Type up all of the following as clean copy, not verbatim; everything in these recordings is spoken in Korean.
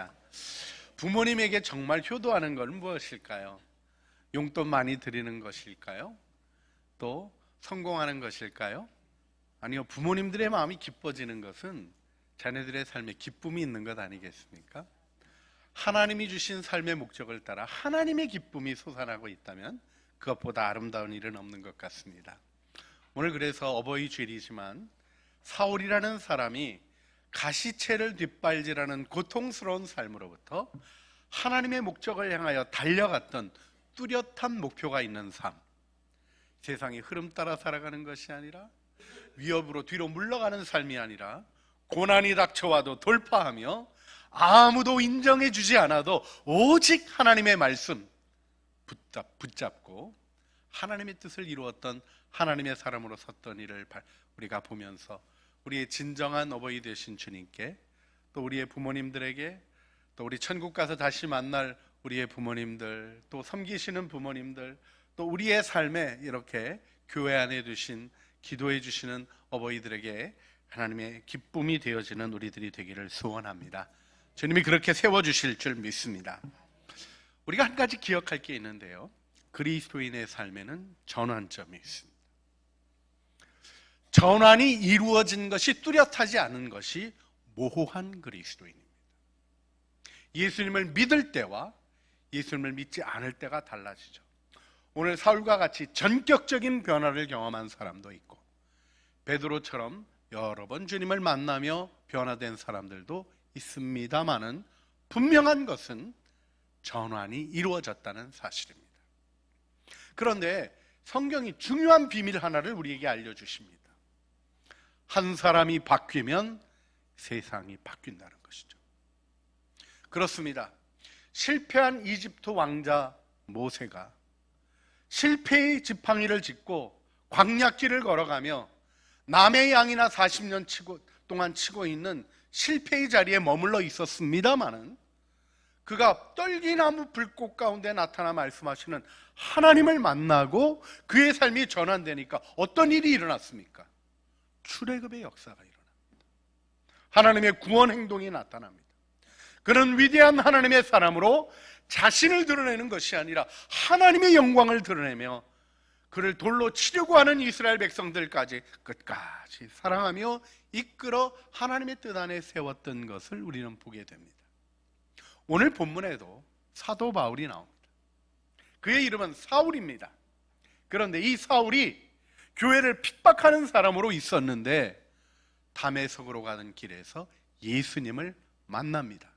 있습니다. 부모님에게 정말 효도하는 건 무엇일까요? 용돈 많이 드리는 것일까요? 또 성공하는 것일까요? 아니요, 부모님들의 마음이 기뻐지는 것은 자녀들의 삶에 기쁨이 있는 것 아니겠습니까? 하나님이 주신 삶의 목적을 따라 하나님의 기쁨이 솟아나고 있다면 그것보다 아름다운 일은 없는 것 같습니다. 오늘 그래서 어버이 주일이지만 사울이라는 사람이 가시채를 뒷발질하는 고통스러운 삶으로부터 하나님의 목적을 향하여 달려갔던 뚜렷한 목표가 있는 삶, 세상의 흐름 따라 살아가는 것이 아니라 위협으로 뒤로 물러가는 삶이 아니라 고난이 닥쳐와도 돌파하며 아무도 인정해 주지 않아도 오직 하나님의 말씀 붙잡고 하나님의 뜻을 이루었던 하나님의 사람으로 섰던 일을 우리가 보면서 우리의 진정한 어버이 되신 주님께, 또 우리의 부모님들에게, 또 우리 천국 가서 다시 만날 우리의 부모님들, 또 섬기시는 부모님들, 또 우리의 삶에 이렇게 교회 안에 두신 기도해 주시는 어버이들에게 하나님의 기쁨이 되어지는 우리들이 되기를 소원합니다. 주님이 그렇게 세워주실 줄 믿습니다. 우리가 한 가지 기억할 게 있는데요, 그리스도인의 삶에는 전환점이 있습니다. 전환이 이루어진 것이 뚜렷하지 않은 것이 모호한 그리스도인입니다. 예수님을 믿을 때와 예수님을 믿지 않을 때가 달라지죠. 오늘 사울과 같이 전격적인 변화를 경험한 사람도 있고, 베드로처럼 여러 번 주님을 만나며 변화된 사람들도 있습니다마는 분명한 것은 전환이 이루어졌다는 사실입니다. 그런데 성경이 중요한 비밀 하나를 우리에게 알려주십니다. 한 사람이 바뀌면 세상이 바뀐다는 것이죠. 그렇습니다. 실패한 이집트 왕자 모세가 실패의 지팡이를 짚고 광야길을 걸어가며 남의 양이나 40년 동안 치고 있는 실패의 자리에 머물러 있었습니다마는 그가 떨기나무 불꽃 가운데 나타나 말씀하시는 하나님을 만나고 그의 삶이 전환되니까 어떤 일이 일어났습니까? 출애굽의 역사가 일어납니다. 하나님의 구원 행동이 나타납니다. 그는 위대한 하나님의 사람으로 자신을 드러내는 것이 아니라 하나님의 영광을 드러내며 그를 돌로 치려고 하는 이스라엘 백성들까지 끝까지 사랑하며 이끌어 하나님의 뜻 안에 세웠던 것을 우리는 보게 됩니다. 오늘 본문에도 사도 바울이 나옵니다. 그의 이름은 사울입니다. 그런데 이 사울이 교회를 핍박하는 사람으로 있었는데 다메섹으로 가는 길에서 예수님을 만납니다.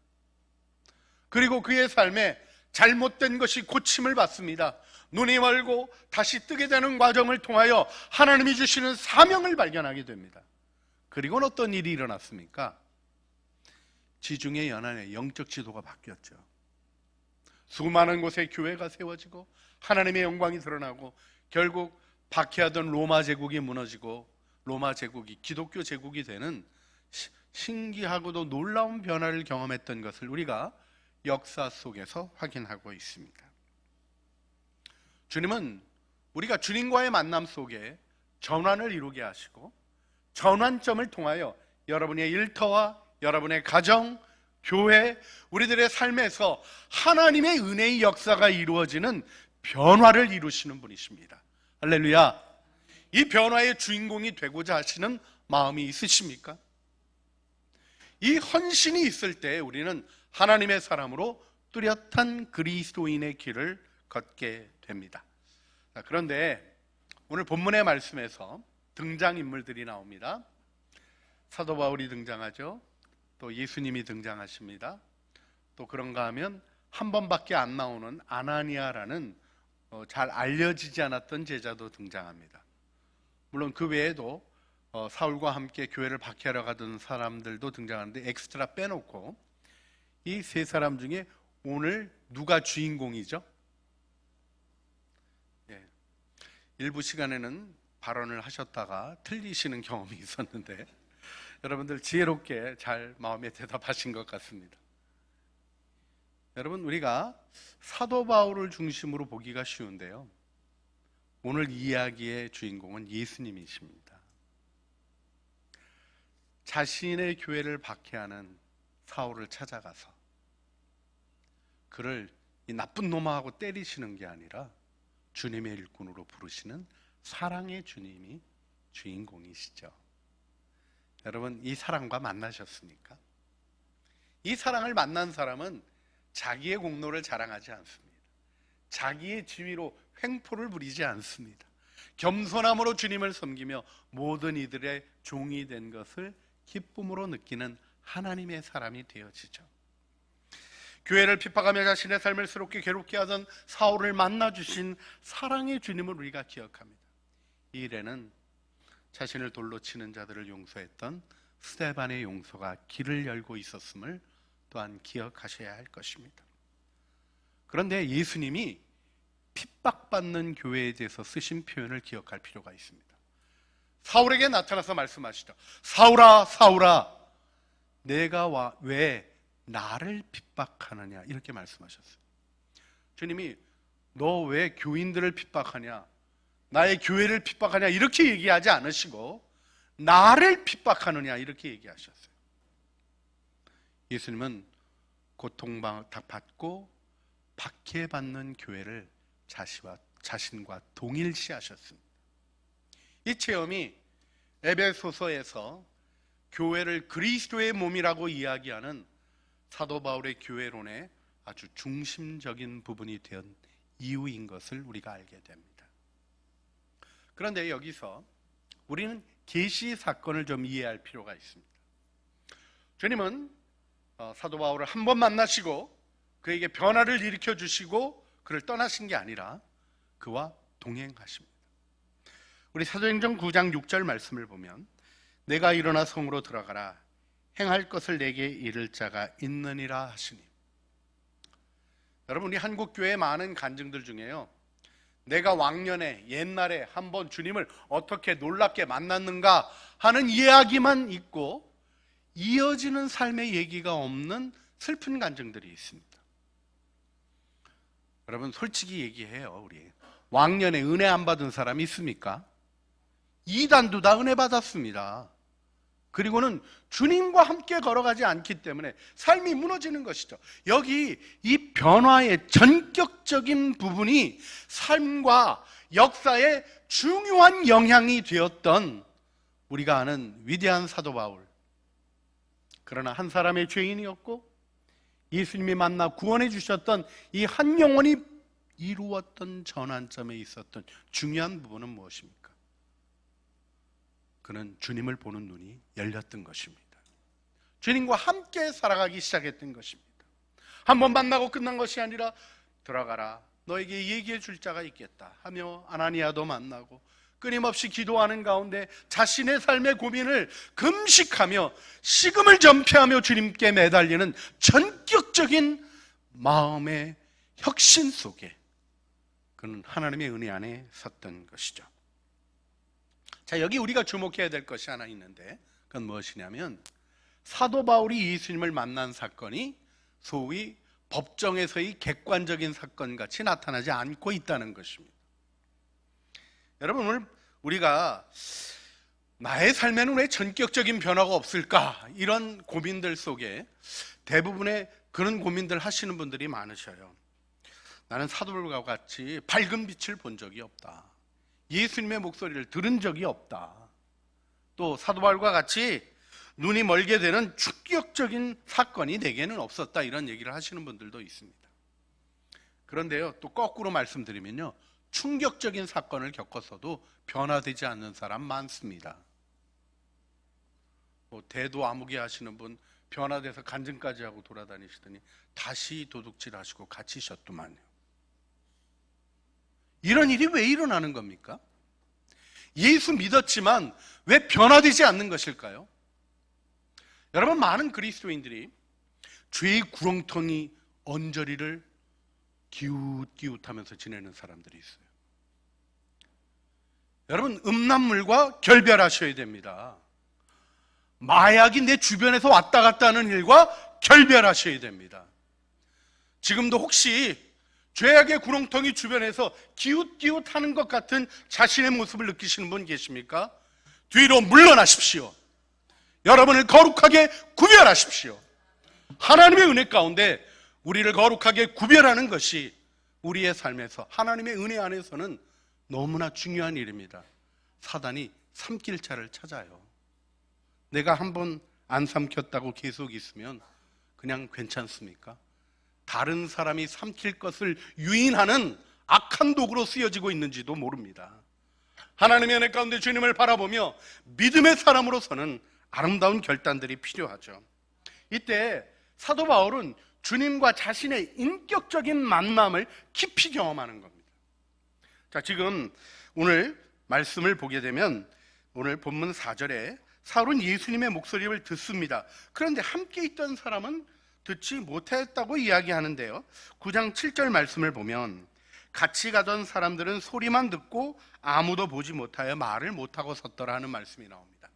그리고 그의 삶에 잘못된 것이 고침을 받습니다. 눈이 멀고 다시 뜨게 되는 과정을 통하여 하나님이 주시는 사명을 발견하게 됩니다. 그리고는 어떤 일이 일어났습니까? 지중해 연안의 영적 지도가 바뀌었죠. 수많은 곳에 교회가 세워지고 하나님의 영광이 드러나고 결국 박해하던 로마 제국이 무너지고 로마 제국이 기독교 제국이 되는 신기하고도 놀라운 변화를 경험했던 것을 우리가 역사 속에서 확인하고 있습니다. 주님은 우리가 주님과의 만남 속에 전환을 이루게 하시고 전환점을 통하여 여러분의 일터와 여러분의 가정, 교회, 우리들의 삶에서 하나님의 은혜의 역사가 이루어지는 변화를 이루시는 분이십니다. 할렐루야. 이 변화의 주인공이 되고자 하시는 마음이 있으십니까? 이 헌신이 있을 때 우리는 하나님의 사람으로 뚜렷한 그리스도인의 길을 걷게 됩니다. 그런데 오늘 본문의 말씀에서 등장인물들이 나옵니다. 사도 바울이 등장하죠. 또 예수님이 등장하십니다. 또 그런가 하면 한 번밖에 안 나오는 아나니아라는 잘 알려지지 않았던 제자도 등장합니다. 물론 그 외에도 사울과 함께 교회를 박해하러 가던 사람들도 등장하는데 엑스트라 빼놓고 이 세 사람 중에 오늘 누가 주인공이죠? 일부 시간에는 발언을 하셨다가 틀리시는 경험이 있었는데 여러분들 지혜롭게 잘 마음에 대답하신 것 같습니다. 여러분, 우리가 사도 바울을 중심으로 보기가 쉬운데요, 오늘 이야기의 주인공은 예수님이십니다. 자신의 교회를 박해하는 사울을 찾아가서 그를 이 나쁜 놈아하고 때리시는 게 아니라 주님의 일꾼으로 부르시는 사랑의 주님이 주인공이시죠. 여러분, 이 사랑과 만나셨습니까? 이 사랑을 만난 사람은 자기의 공로를 자랑하지 않습니다. 자기의 지위로 횡포를 부리지 않습니다. 겸손함으로 주님을 섬기며 모든 이들의 종이 된 것을 기쁨으로 느끼는 하나님의 사람이 되어지죠. 교회를 핍박하며 자신의 삶을 새롭게 괴롭게 하던 사울을 만나주신 사랑의 주님을 우리가 기억합니다. 이 일에는 자신을 돌로 치는 자들을 용서했던 스데반의 용서가 길을 열고 있었음을 또한 기억하셔야 할 것입니다. 그런데 예수님이 핍박받는 교회에 대해서 쓰신 표현을 기억할 필요가 있습니다. 사울에게 나타나서 말씀하시죠. 사울아, 사울아, 내가 왜 나를 핍박하느냐, 이렇게 말씀하셨어요. 주님이 너 왜 교인들을 핍박하냐, 나의 교회를 핍박하냐, 이렇게 얘기하지 않으시고 나를 핍박하느냐, 이렇게 얘기하셨어요. 예수님은 고통받고 박해받는 교회를 자신과 동일시하셨습니다. 이 체험이 에베소서에서 교회를 그리스도의 몸이라고 이야기하는 사도 바울의 교회론의 아주 중심적인 부분이 된 이유인 것을 우리가 알게 됩니다. 그런데 여기서 우리는 계시 사건을 좀 이해할 필요가 있습니다. 주님은 사도 바울을 한 번 만나시고 그에게 변화를 일으켜 주시고 그를 떠나신 게 아니라 그와 동행하십니다. 우리 사도행전 9장 6절 말씀을 보면 내가 일어나 성으로 들어가라 행할 것을 내게 이를 자가 있느니라 하시니. 여러분, 우리 한국교회의 많은 간증들 중에요, 내가 왕년에 옛날에 한번 주님을 어떻게 놀랍게 만났는가 하는 이야기만 있고 이어지는 삶의 얘기가 없는 슬픈 간증들이 있습니다. 여러분, 솔직히 얘기해요. 우리 왕년에 은혜 안 받은 사람이 있습니까? 이단도 다 은혜 받았습니다. 그리고는 주님과 함께 걸어가지 않기 때문에 삶이 무너지는 것이죠. 여기 이 변화의 전격적인 부분이 삶과 역사에 중요한 영향이 되었던 우리가 아는 위대한 사도 바울. 그러나 한 사람의 죄인이었고 예수님이 만나 구원해 주셨던 이 한 영혼이 이루었던 전환점에 있었던 중요한 부분은 무엇입니까? 그는 주님을 보는 눈이 열렸던 것입니다. 주님과 함께 살아가기 시작했던 것입니다. 한 번 만나고 끝난 것이 아니라 들어가라, 너에게 얘기해 줄 자가 있겠다 하며 아나니아도 만나고 끊임없이 기도하는 가운데 자신의 삶의 고민을 금식하며 식음을 전폐하며 주님께 매달리는 전격적인 마음의 혁신 속에 그는 하나님의 은혜 안에 섰던 것이죠. 자, 여기 우리가 주목해야 될 것이 하나 있는데 그건 무엇이냐면 사도 바울이 예수님을 만난 사건이 소위 법정에서의 객관적인 사건 같이 나타나지 않고 있다는 것입니다. 여러분, 오늘 우리가 나의 삶에는 왜 전격적인 변화가 없을까? 이런 고민들 속에 대부분의 그런 고민들 하시는 분들이 많으셔요. 나는 사도들과 같이 밝은 빛을 본 적이 없다. 예수님의 목소리를 들은 적이 없다. 또 사도 바울과 같이 눈이 멀게 되는 충격적인 사건이 내게는 없었다. 이런 얘기를 하시는 분들도 있습니다. 그런데요, 또 거꾸로 말씀드리면요, 충격적인 사건을 겪었어도 변화되지 않는 사람 많습니다. 대도 아무개 하시는 분 변화돼서 간증까지 하고 돌아다니시더니 다시 도둑질 하시고 갇히셨더만요. 이런 일이 왜 일어나는 겁니까? 예수 믿었지만 왜 변화되지 않는 것일까요? 여러분, 많은 그리스도인들이 죄의 구렁텅이 언저리를 기웃기웃하면서 지내는 사람들이 있어요. 여러분, 음란물과 결별하셔야 됩니다. 마약이 내 주변에서 왔다 갔다 하는 일과 결별하셔야 됩니다. 지금도 혹시 죄악의 구렁텅이 주변에서 기웃기웃하는 것 같은 자신의 모습을 느끼시는 분 계십니까? 뒤로 물러나십시오. 여러분을 거룩하게 구별하십시오. 하나님의 은혜 가운데 우리를 거룩하게 구별하는 것이 우리의 삶에서 하나님의 은혜 안에서는 너무나 중요한 일입니다. 사단이 삼킬 자를 찾아요. 내가 한번 안 삼켰다고 계속 있으면 그냥 괜찮습니까? 다른 사람이 삼킬 것을 유인하는 악한 도구로 쓰여지고 있는지도 모릅니다. 하나님의 은혜 가운데 주님을 바라보며 믿음의 사람으로서는 아름다운 결단들이 필요하죠. 이때 사도 바울은 주님과 자신의 인격적인 만남을 깊이 경험하는 겁니다. 자, 지금 오늘 말씀을 보게 되면 오늘 본문 4절에 사울은 예수님의 목소리를 듣습니다. 그런데 함께 있던 사람은 듣지 못했다고 이야기하는데요. 9장 7절 말씀을 보면 같이 가던 사람들은 소리만 듣고 아무도 보지 못하여 말을 못하고 섰더라 하는 말씀이 나옵니다.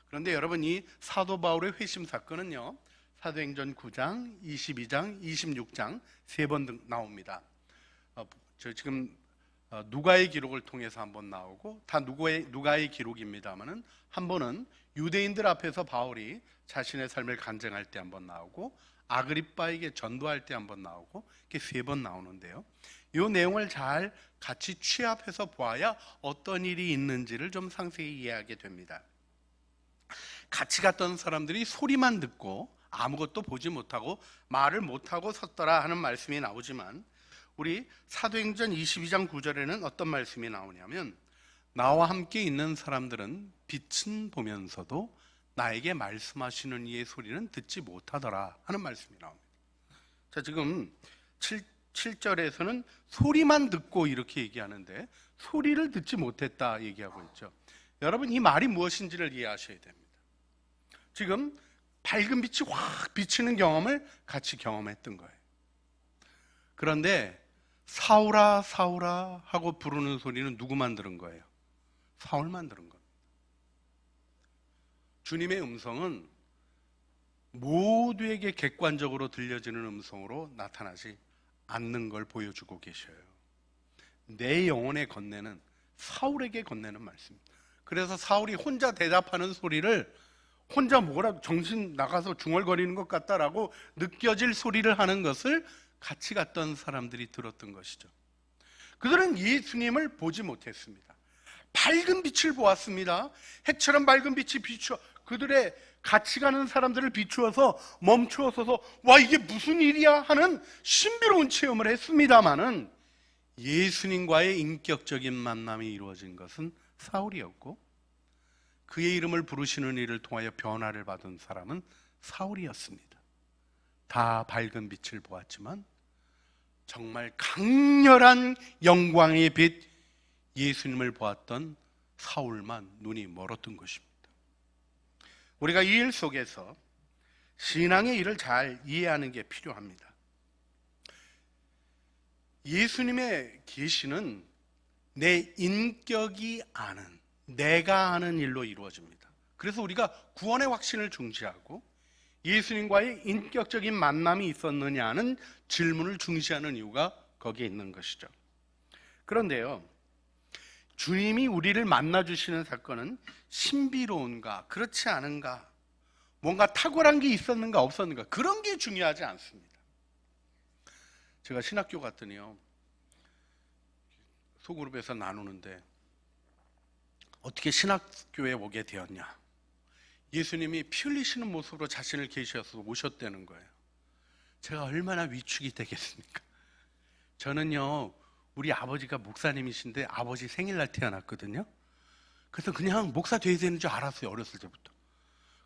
그런데 여러분, 이 사도 바울의 회심 사건은요, 사도행전 9장, 22장, 26장 세 번 나옵니다. 저 지금 누가의 기록을 통해서 한번 나오고, 다 누가의 기록입니다만은 한 번은 유대인들 앞에서 바울이 자신의 삶을 간증할 때 한번 나오고, 아그리빠에게 전도할 때 한번 나오고, 이렇게 세 번 나오는데요. 이 내용을 잘 같이 취합해서 보아야 어떤 일이 있는지를 좀 상세히 이해하게 됩니다. 같이 갔던 사람들이 소리만 듣고 아무것도 보지 못하고 말을 못하고 섰더라 하는 말씀이 나오지만, 우리 사도행전 22장 9절에는 어떤 말씀이 나오냐면, 나와 함께 있는 사람들은 빛은 보면서도 나에게 말씀하시는 이의 소리는 듣지 못하더라 하는 말씀이 나옵니다. 자, 지금 7절에서는 소리만 듣고 이렇게 얘기하는데 소리를 듣지 못했다 얘기하고 있죠. 여러분, 이 말이 무엇인지를 이해하셔야 됩니다. 지금 밝은 빛이 확 비치는 경험을 같이 경험했던 거예요. 그런데 사울아 사울아 하고 부르는 소리는 누구만 들은 거예요? 사울만 들은 겁니다. 주님의 음성은 모두에게 객관적으로 들려지는 음성으로 나타나지 않는 걸 보여주고 계셔요. 내 영혼의 건네는 사울에게 건네는 말씀입니다. 그래서 사울이 혼자 대답하는 소리를 혼자 뭐라 정신 나가서 중얼거리는 것 같다라고 느껴질 소리를 하는 것을 같이 갔던 사람들이 들었던 것이죠. 그들은 예수님을 보지 못했습니다. 밝은 빛을 보았습니다. 해처럼 밝은 빛이 비추어 그들의 같이 가는 사람들을 비추어서 멈추어 서서 와, 이게 무슨 일이야 하는 신비로운 체험을 했습니다마는 예수님과의 인격적인 만남이 이루어진 것은 사울이었고, 그의 이름을 부르시는 일을 통하여 변화를 받은 사람은 사울이었습니다. 다 밝은 빛을 보았지만 정말 강렬한 영광의 빛 예수님을 보았던 사울만 눈이 멀었던 것입니다. 우리가 이 일 속에서 신앙의 일을 잘 이해하는 게 필요합니다. 예수님의 계시는 내 인격이 아는, 내가 아는 일로 이루어집니다. 그래서 우리가 구원의 확신을 중시하고 예수님과의 인격적인 만남이 있었느냐는 질문을 중시하는 이유가 거기에 있는 것이죠. 그런데요, 주님이 우리를 만나주시는 사건은 신비로운가 그렇지 않은가, 뭔가 탁월한 게 있었는가 없었는가, 그런 게 중요하지 않습니다. 제가 신학교 갔더니요, 소그룹에서 나누는데 어떻게 신학교에 오게 되었냐, 예수님이 피 흘리시는 모습으로 자신을 계셔서 오셨다는 거예요. 제가 얼마나 위축이 되겠습니까? 저는요, 우리 아버지가 목사님이신데 아버지 생일날 태어났거든요. 그래서 그냥 목사 돼야 되는 줄 알았어요, 어렸을 때부터.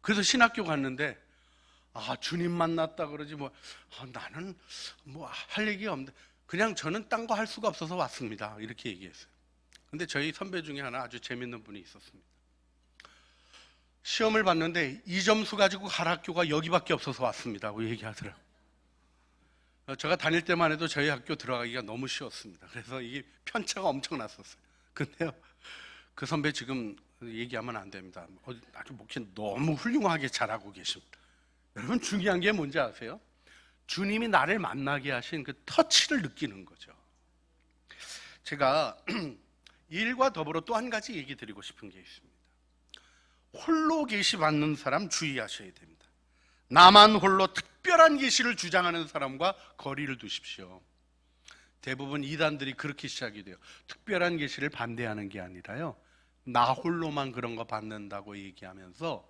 그래서 신학교 갔는데 주님 만났다 그러지 나는 할 얘기가 없는데 그냥 저는 딴 거 할 수가 없어서 왔습니다, 이렇게 얘기했어요. 근데 저희 선배 중에 하나 아주 재밌는 분이 있었습니다. 시험을 봤는데 이 점수 가지고 갈 학교가 여기밖에 없어서 왔습니다 하고 얘기하더라고요. 제가 다닐 때만 해도 저희 학교 들어가기가 너무 쉬웠습니다. 그래서 이게 편차가 엄청 났었어요. 근데요, 그 선배 지금 얘기하면 안 됩니다. 아주 목회 너무 훌륭하게 잘하고 계십니다. 여러분, 중요한 게 뭔지 아세요? 주님이 나를 만나게 하신 그 터치를 느끼는 거죠. 제가 일과 더불어 또 한 가지 얘기 드리고 싶은 게 있습니다. 홀로 계시 받는 사람 주의하셔야 됩니다. 나만 홀로 특별한 계시를 주장하는 사람과 거리를 두십시오. 대부분 이단들이 그렇게 시작이 돼요. 특별한 계시를 반대하는 게 아니라요, 나 홀로만 그런 거 받는다고 얘기하면서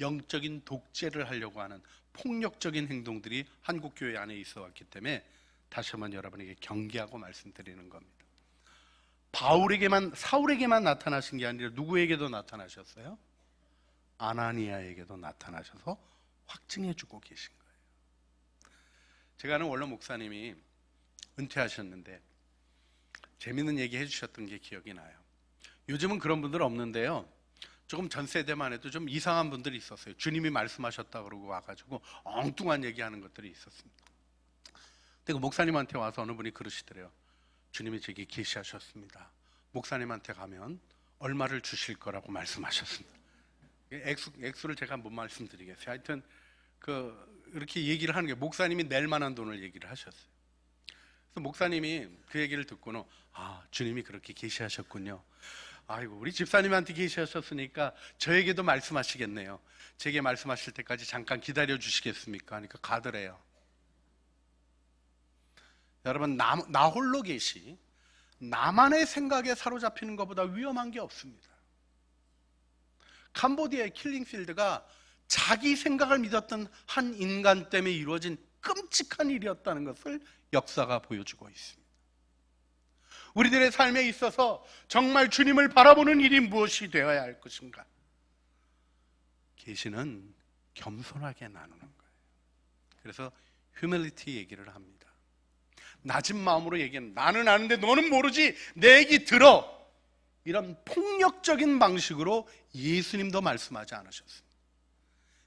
영적인 독재를 하려고 하는 폭력적인 행동들이 한국 교회 안에 있어 왔기 때문에 다시 한번 여러분에게 경계하고 말씀드리는 겁니다. 사울에게만 나타나신 게 아니라 누구에게도 나타나셨어요? 아나니아에게도 나타나셔서 확증해 주고 계신 거예요. 제가 아는 원로 목사님이 은퇴하셨는데 재밌는 얘기 해주셨던 게 기억이 나요. 요즘은 그런 분들 없는데요, 조금 전 세대만 해도 좀 이상한 분들이 있었어요. 주님이 말씀하셨다 그러고 와가지고 엉뚱한 얘기하는 것들이 있었습니다. 근데 그 목사님한테 와서 어느 분이 그러시더래요. 주님이 제게 계시하셨습니다. 목사님한테 가면 얼마를 주실 거라고 말씀하셨습니다. 액수를 제가 못 말씀드리겠어요. 하여튼 이렇게 얘기를 하는 게, 목사님이 낼 만한 돈을 얘기를 하셨어요. 그래서 목사님이 그 얘기를 듣고는 주님이 그렇게 계시하셨군요. 아이고, 우리 집사님한테 계시하셨으니까 저에게도 말씀하시겠네요. 제게 말씀하실 때까지 잠깐 기다려 주시겠습니까? 하니까 가더래요. 여러분, 나 홀로 계시, 나만의 생각에 사로잡히는 것보다 위험한 게 없습니다. 캄보디아의 킬링필드가 자기 생각을 믿었던 한 인간 때문에 이루어진 끔찍한 일이었다는 것을 역사가 보여주고 있습니다. 우리들의 삶에 있어서 정말 주님을 바라보는 일이 무엇이 되어야 할 것인가? 계시는 겸손하게 나누는 거예요. 그래서 휴밀리티 얘기를 합니다. 낮은 마음으로 얘기하는, 나는 아는데 너는 모르지, 내 얘기 들어, 이런 폭력적인 방식으로 예수님도 말씀하지 않으셨습니다.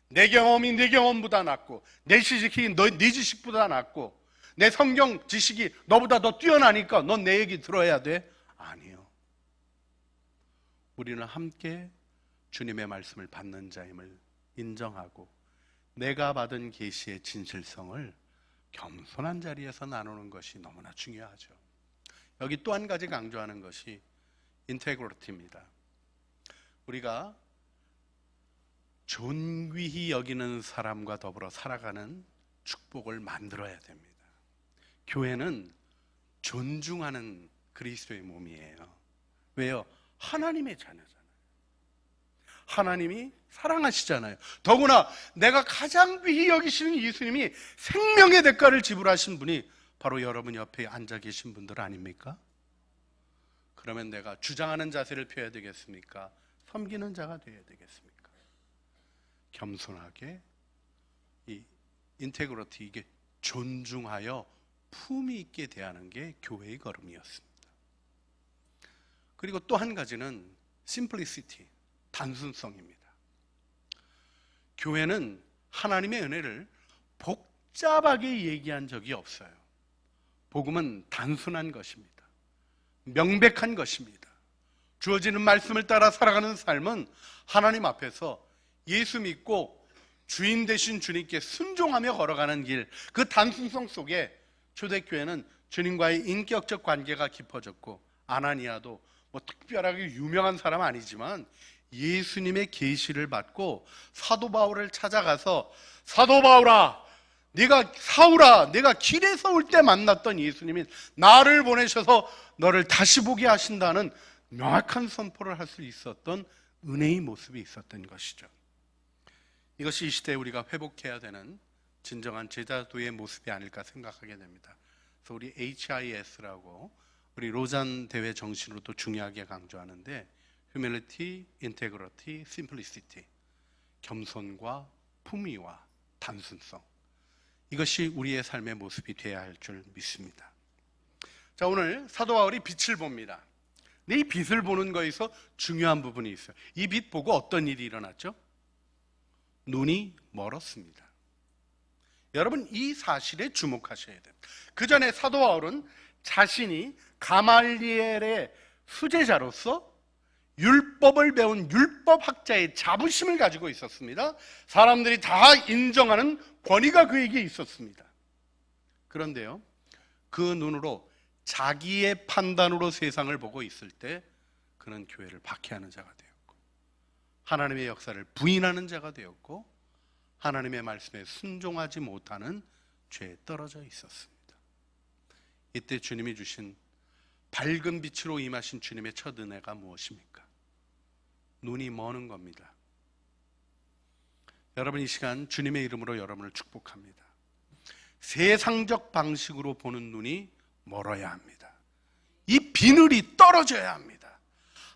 내 경험이 네 경험보다 낫고, 내 지식이 네 지식보다 낫고, 내 성경 지식이 너보다 더 뛰어나니까 넌 내 얘기 들어야 돼? 아니요. 우리는 함께 주님의 말씀을 받는 자임을 인정하고 내가 받은 계시의 진실성을 겸손한 자리에서 나누는 것이 너무나 중요하죠. 여기 또 한 가지 강조하는 것이 인테그리티입니다. 우리가 존귀히 여기는 사람과 더불어 살아가는 축복을 만들어야 됩니다. 교회는 존중하는 그리스도의 몸이에요. 왜요? 하나님의 자녀잖아요. 하나님이 사랑하시잖아요. 더구나 내가 가장 귀히 여기시는 예수님이 생명의 대가를 지불하신 분이 바로 여러분 옆에 앉아 계신 분들 아닙니까? 그러면 내가 주장하는 자세를 펴야 되겠습니까? 섬기는 자가 되어야 되겠습니까? 겸손하게 이 인테그리티, 이게 존중하여 품위 있게 대하는 게 교회의 걸음이었습니다. 그리고 또 한 가지는 심플리시티, 단순성입니다. 교회는 하나님의 은혜를 복잡하게 얘기한 적이 없어요. 복음은 단순한 것입니다. 명백한 것입니다. 주어지는 말씀을 따라 살아가는 삶은 하나님 앞에서 예수 믿고 주인 되신 주님께 순종하며 걸어가는 길, 그 단순성 속에 초대교회는 주님과의 인격적 관계가 깊어졌고, 아나니아도 뭐 특별하게 유명한 사람 아니지만 예수님의 계시를 받고 사도 바울을 찾아가서, 사도 바울아, 사울아, 내가 길에서 올 때 만났던 예수님이 나를 보내셔서 너를 다시 보게 하신다는 명확한 선포를 할 수 있었던 은혜의 모습이 있었던 것이죠. 이것이 이 시대에 우리가 회복해야 되는 진정한 제자도의 모습이 아닐까 생각하게 됩니다. 그래서 우리 HIS라고 우리 로잔 대회 정신으로도 중요하게 강조하는데, Humility, Integrity, Simplicity, 겸손과 품위와 단순성, 이것이 우리의 삶의 모습이 되어야 할 줄 믿습니다. 자, 오늘 사도 바울이 빛을 봅니다. 근데 이 빛을 보는 거에서 중요한 부분이 있어요. 이 빛 보고 어떤 일이 일어났죠? 눈이 멀었습니다. 여러분, 이 사실에 주목하셔야 돼요. 그 전에 사도 바울은 자신이 가말리엘의 수제자로서 율법을 배운 율법학자의 자부심을 가지고 있었습니다. 사람들이 다 인정하는 권위가 그에게 있었습니다. 그런데요, 그 눈으로 자기의 판단으로 세상을 보고 있을 때 그는 교회를 박해하는 자가 되었고, 하나님의 역사를 부인하는 자가 되었고, 하나님의 말씀에 순종하지 못하는 죄에 떨어져 있었습니다. 이때 주님이 주신 밝은 빛으로 임하신 주님의 첫 은혜가 무엇입니까? 눈이 머는 겁니다. 여러분, 이 시간 주님의 이름으로 여러분을 축복합니다. 세상적 방식으로 보는 눈이 멀어야 합니다. 이 비늘이 떨어져야 합니다.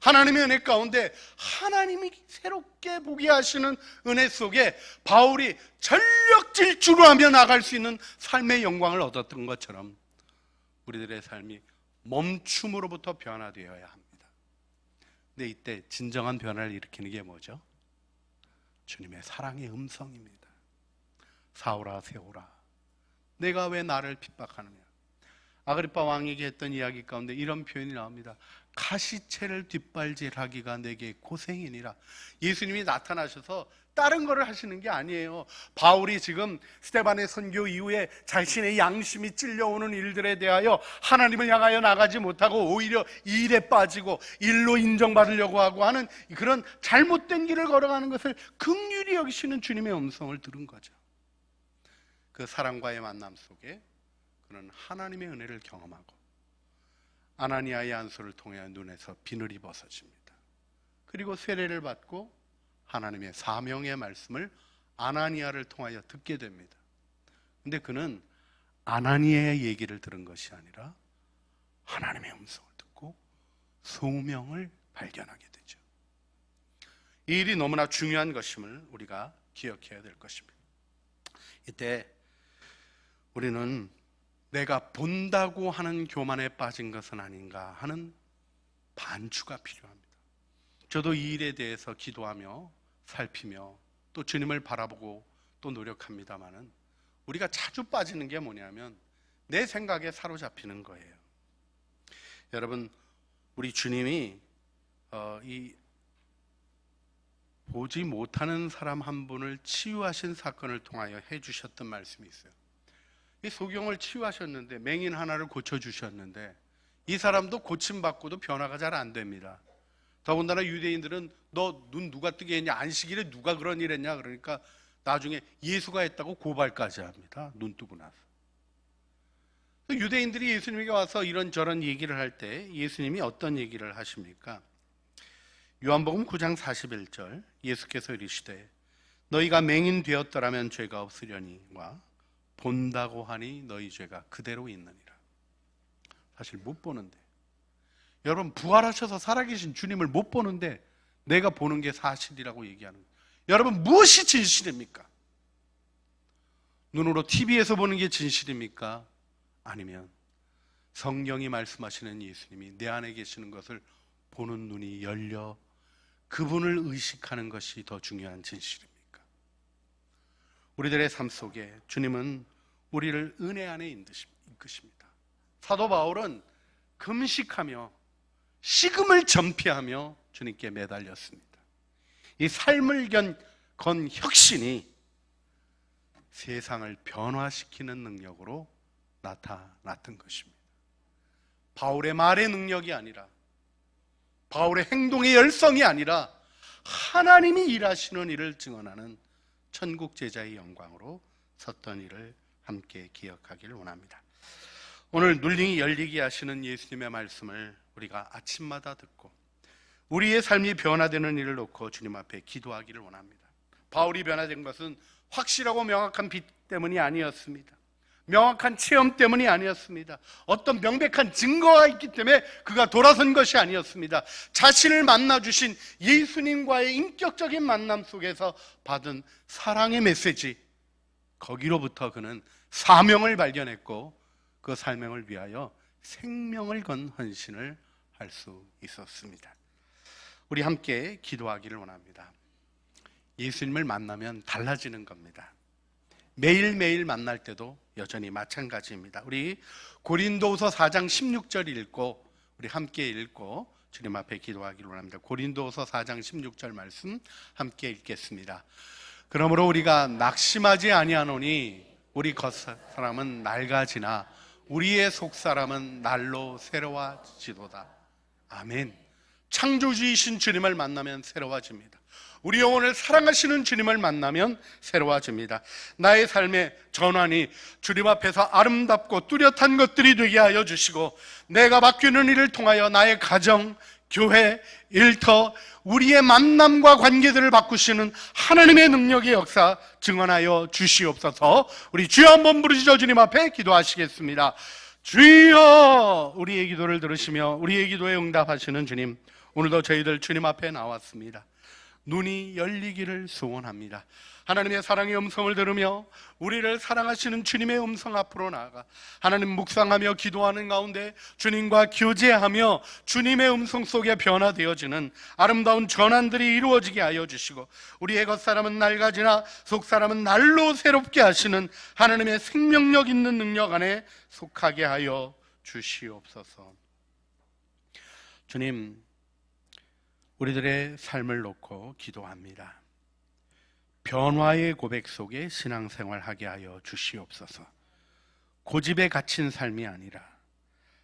하나님의 은혜 가운데 하나님이 새롭게 보게 하시는 은혜 속에 바울이 전력 질주로 하며 나갈 수 있는 삶의 영광을 얻었던 것처럼 우리들의 삶이 멈춤으로부터 변화되어야 합니다. 근데 이때 진정한 변화를 일으키는 게 뭐죠? 주님의 사랑의 음성입니다. 사오라 세오라, 내가 왜 나를 핍박하느냐. 아그리파 왕에게 했던 이야기 가운데 이런 표현이 나옵니다. 가시채를 뒷발질하기가 내게 고생이니라. 예수님이 나타나셔서 다른 거를 하시는 게 아니에요. 바울이 지금 스데반의 선교 이후에 자신의 양심이 찔려오는 일들에 대하여 하나님을 향하여 나가지 못하고 오히려 이 일에 빠지고 일로 인정받으려고 하고 하는 그런 잘못된 길을 걸어가는 것을 긍휼히 여기시는 주님의 음성을 들은 거죠. 그 사랑과의 만남 속에 그는 하나님의 은혜를 경험하고 아나니아의 안수를 통해 눈에서 비늘이 벗어집니다. 그리고 세례를 받고 하나님의 사명의 말씀을 아나니아를 통하여 듣게 됩니다. 근데 그는 아나니아의 얘기를 들은 것이 아니라 하나님의 음성을 듣고 소명을 발견하게 되죠. 이 일이 너무나 중요한 것임을 우리가 기억해야 될 것입니다. 이때 우리는 내가 본다고 하는 교만에 빠진 것은 아닌가 하는 반추가 필요합니다. 저도 이 일에 대해서 기도하며 살피며 또 주님을 바라보고 또 노력합니다마는 우리가 자주 빠지는 게 뭐냐면 내 생각에 사로잡히는 거예요. 여러분, 우리 주님이 이 보지 못하는 사람 한 분을 치유하신 사건을 통하여 해주셨던 말씀이 있어요. 이 소경을 치유하셨는데 맹인 하나를 고쳐주셨는데 이 사람도 고침받고도 변화가 잘 안 됩니다. 더군다나 유대인들은 너 눈 누가 뜨게 했냐, 안식일에 누가 그런 일 했냐, 그러니까 나중에 예수가 했다고 고발까지 합니다. 눈 뜨고 나서. 유대인들이 예수님에게 와서 이런저런 얘기를 할 때 예수님이 어떤 얘기를 하십니까? 요한복음 9장 41절, 예수께서 이르시되 너희가 맹인 되었더라면 죄가 없으려니와 본다고 하니 너희 죄가 그대로 있느니라. 사실 못 보는데, 여러분, 부활하셔서 살아계신 주님을 못 보는데 내가 보는 게 사실이라고 얘기하는 거예요. 여러분, 무엇이 진실입니까? 눈으로 TV에서 보는 게 진실입니까? 아니면 성경이 말씀하시는 예수님이 내 안에 계시는 것을 보는 눈이 열려 그분을 의식하는 것이 더 중요한 진실입니까? 우리들의 삶 속에 주님은 우리를 은혜 안에 이끄십니다. 사도 바울은 금식하며 식음을 전폐하며 주님께 매달렸습니다. 이 삶을 건 혁신이 세상을 변화시키는 능력으로 나타났던 것입니다. 바울의 말의 능력이 아니라, 바울의 행동의 열성이 아니라 하나님이 일하시는 일을 증언하는 천국 제자의 영광으로 섰던 일을 함께 기억하기를 원합니다. 오늘 눌링이 열리게 하시는 예수님의 말씀을 우리가 아침마다 듣고 우리의 삶이 변화되는 일을 놓고 주님 앞에 기도하기를 원합니다. 바울이 변화된 것은 확실하고 명확한 빛 때문이 아니었습니다. 명확한 체험 때문이 아니었습니다. 어떤 명백한 증거가 있기 때문에 그가 돌아선 것이 아니었습니다. 자신을 만나주신 예수님과의 인격적인 만남 속에서 받은 사랑의 메시지, 거기로부터 그는 사명을 발견했고 그 사명을 위하여 생명을 건 헌신을 할 수 있었습니다. 우리 함께 기도하기를 원합니다. 예수님을 만나면 달라지는 겁니다. 매일매일 만날 때도 여전히 마찬가지입니다. 우리 고린도후서 4장 16절 읽고 우리 함께 읽고 주님 앞에 기도하기를 원합니다. 고린도후서 4장 16절 말씀 함께 읽겠습니다. 그러므로 우리가 낙심하지 아니하노니 우리 겉사람은 낡아지나 우리의 속사람은 날로 새로워지도다. 아멘. 창조주이신 주님을 만나면 새로워집니다. 우리 영혼을 사랑하시는 주님을 만나면 새로워집니다. 나의 삶의 전환이 주님 앞에서 아름답고 뚜렷한 것들이 되게 하여 주시고, 내가 맡기는 일을 통하여 나의 가정, 교회, 일터, 우리의 만남과 관계들을 바꾸시는 하나님의 능력의 역사 증언하여 주시옵소서. 우리 주여 한번 부르시죠. 주님 앞에 기도하시겠습니다. 주여! 우리의 기도를 들으시며 우리의 기도에 응답하시는 주님, 오늘도 저희들 주님 앞에 나왔습니다. 눈이 열리기를 소원합니다. 하나님의 사랑의 음성을 들으며 우리를 사랑하시는 주님의 음성 앞으로 나아가 하나님 묵상하며 기도하는 가운데 주님과 교제하며 주님의 음성 속에 변화되어지는 아름다운 전환들이 이루어지게 하여 주시고, 우리의 겉사람은 낡아지나 속사람은 날로 새롭게 하시는 하나님의 생명력 있는 능력 안에 속하게 하여 주시옵소서. 주님, 우리들의 삶을 놓고 기도합니다. 변화의 고백 속에 신앙생활하게 하여 주시옵소서. 고집에 갇힌 삶이 아니라,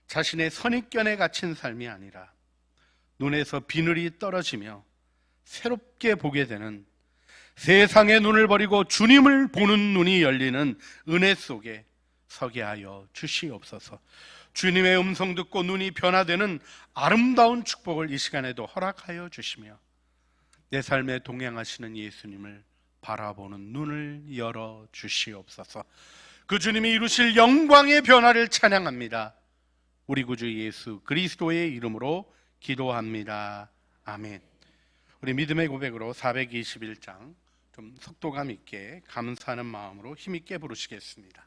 자신의 선입견에 갇힌 삶이 아니라, 눈에서 비늘이 떨어지며 새롭게 보게 되는, 세상의 눈을 버리고 주님을 보는 눈이 열리는 은혜 속에 서게 하여 주시옵소서. 주님의 음성 듣고 눈이 변화되는 아름다운 축복을 이 시간에도 허락하여 주시며, 내 삶에 동행하시는 예수님을 바라보는 눈을 열어 주시옵소서. 그 주님이 이루실 영광의 변화를 찬양합니다. 우리 구주 예수 그리스도의 이름으로 기도합니다. 아멘. 우리 믿음의 고백으로 421장 좀 속도감 있게 감사하는 마음으로 힘있게 부르시겠습니다.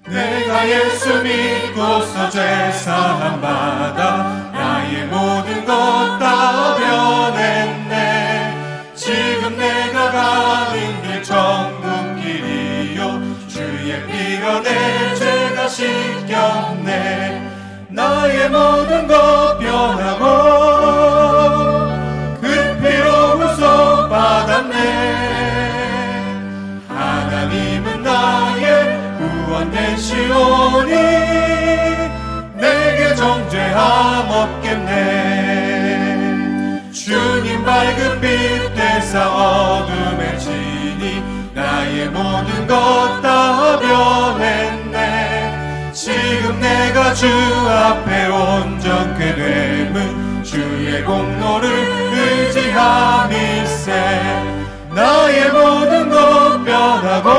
내가 예수 믿고서 죄사함 받아 나의 모든 것 다 변했네. 지금 내가 가는 길 천국 길이요, 주의 피로 내 죄가 씻겼네. 나의 모든 것 변하고 그 피로 구속받았네. 하나님은 나의 구원 되시오니 내게 정죄함 없겠네. 주님 밝은 빛 되사 어둠에 지니 나의 모든 것 다 변했네. 지금 내가 주 앞에 온전케 됨은 주의 공로를 의지함일세. 나의 모든 것 변하고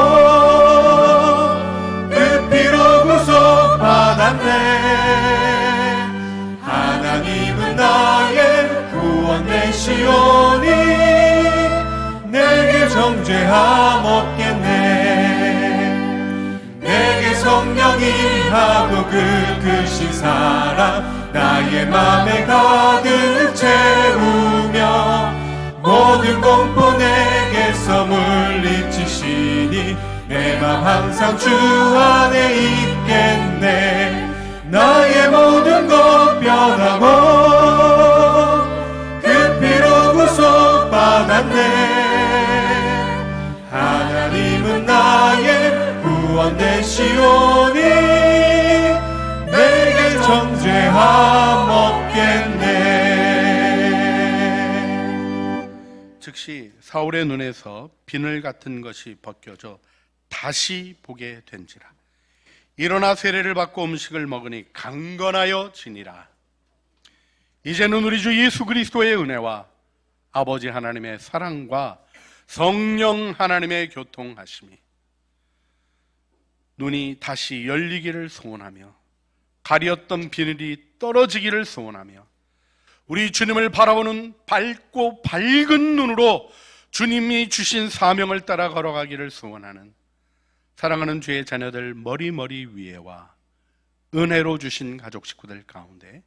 그 피로 구속받았네. 하나님은 나의 구원 되시오니 내게 정죄함 없겠네. 내게 성령 임하고 그 크신 사랑 나의 맘에 가득 채우며 모든 공포 내게서 물리치시니 내 맘 항상 주 안에 있겠네. 나의 모든 것 변하고 그 피로 구속받았네. 하나님은 나의 구원 되시오니 내게 정죄함 없겠네. 즉시 사울의 눈에서 비늘 같은 것이 벗겨져 다시 보게 된지라. 일어나 세례를 받고 음식을 먹으니 강건하여 지니라. 이제는 우리 주 예수 그리스도의 은혜와 아버지 하나님의 사랑과 성령 하나님의 교통하심이 눈이 다시 열리기를 소원하며 가리었던 비늘이 떨어지기를 소원하며 우리 주님을 바라보는 밝고 밝은 눈으로 주님이 주신 사명을 따라 걸어가기를 소원하는 사랑하는 주의 자녀들 머리 위에와 은혜로 주신 가족 식구들 가운데,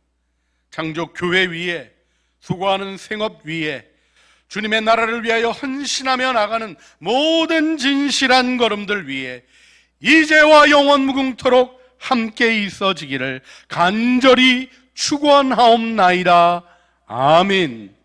창조 교회 위에, 수고하는 생업 위에, 주님의 나라를 위하여 헌신하며 나가는 모든 진실한 걸음들 위에 이제와 영원 무궁토록 함께 있어지기를 간절히 축원하옵나이다. 아멘.